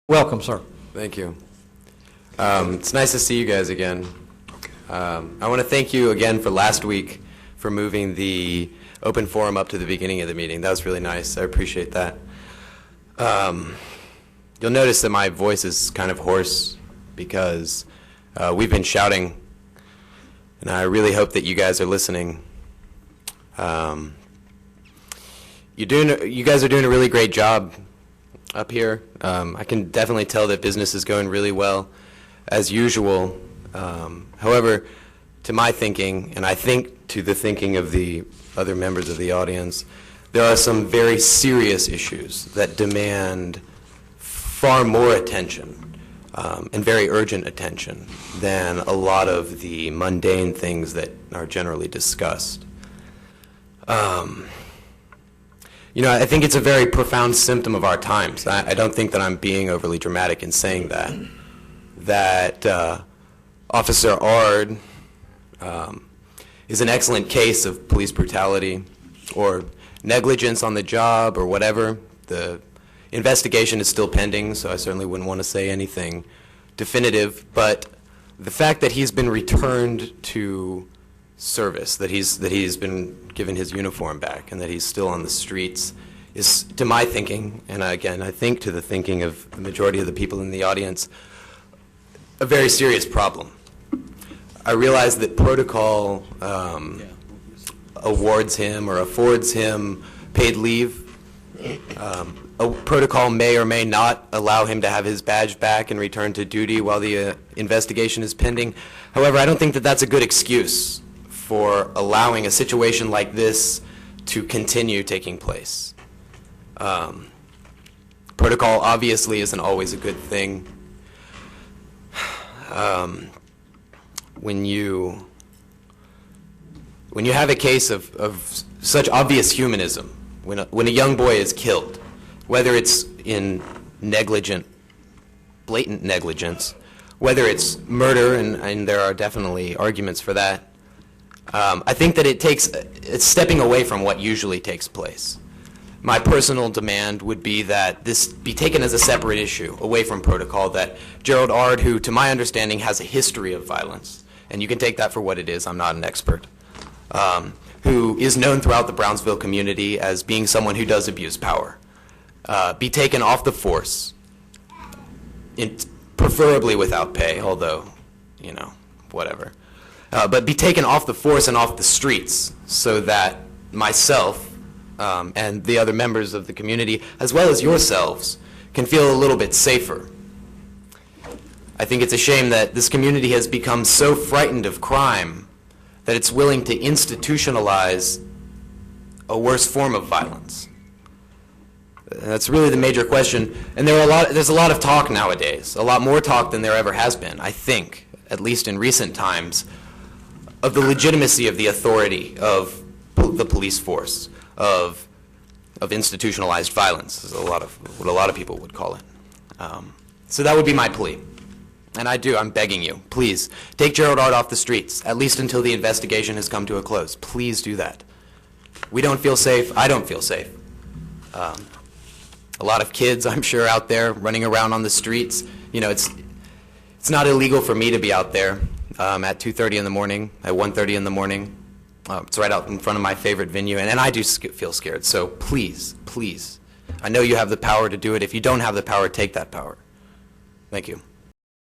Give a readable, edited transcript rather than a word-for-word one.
Welcome, sir. Thank you. It's nice to see you guys again. I want to thank you again for last week for moving the open forum up to the beginning of the meeting. That was really nice. I appreciate that. You'll notice that my voice is kind of hoarse because we've been shouting, and I really hope that you guys are listening. You guys are doing a really great job up here. I can definitely tell that business is going really well, as usual. However, to my thinking, and I think to the thinking of the other members of the audience, there are some very serious issues that demand far more attention and very urgent attention than a lot of the mundane things that are generally discussed. I think it's a very profound symptom of our times. I don't think that I'm being overly dramatic in saying that Officer Ard is an excellent case of police brutality or negligence on the job or whatever. The investigation is still pending, so I certainly wouldn't want to say anything definitive, but the fact that he's been returned to service, that he's been given his uniform back and that he's still on the streets is, to my thinking, and again, I think to the thinking of the majority of the people in the audience, a very serious problem. I realize that protocol awards him or affords him paid leave. A protocol may or may not allow him to have his badge back and return to duty while the investigation is pending. However, I don't think that that's a good excuse for allowing a situation like this to continue taking place. Protocol obviously isn't always a good thing. When you have a case of such obvious humanism, when a young boy is killed, whether it's in blatant negligence, whether it's murder, and there are definitely arguments for that, I think that it's stepping away from what usually takes place. My personal demand would be that this be taken as a separate issue, away from protocol, that Jerald Ard, who to my understanding has a history of violence, and you can take that for what it is, I'm not an expert, who is known throughout the Brownsville community as being someone who does abuse power, be taken off the force, preferably without pay, although, whatever. But be taken off the force and off the streets so that myself and the other members of the community, as well as yourselves, can feel a little bit safer. I think it's a shame that this community has become so frightened of crime that it's willing to institutionalize a worse form of violence. That's really the major question. And there's a lot of talk nowadays, a lot more talk than there ever has been, I think, at least in recent times, of the legitimacy of the authority of the police force, of institutionalized violence, is what a lot of people would call it. So that would be my plea. And I'm begging you, please, take Jerald Ard off the streets, at least until the investigation has come to a close. Please do that. We don't feel safe. I don't feel safe. A lot of kids, I'm sure, out there running around on the streets. It's not illegal for me to be out there at 2:30 in the morning, at 1:30 in the morning. It's right out in front of my favorite venue, and I do feel scared. So please, please, I know you have the power to do it. If you don't have the power, take that power. Thank you.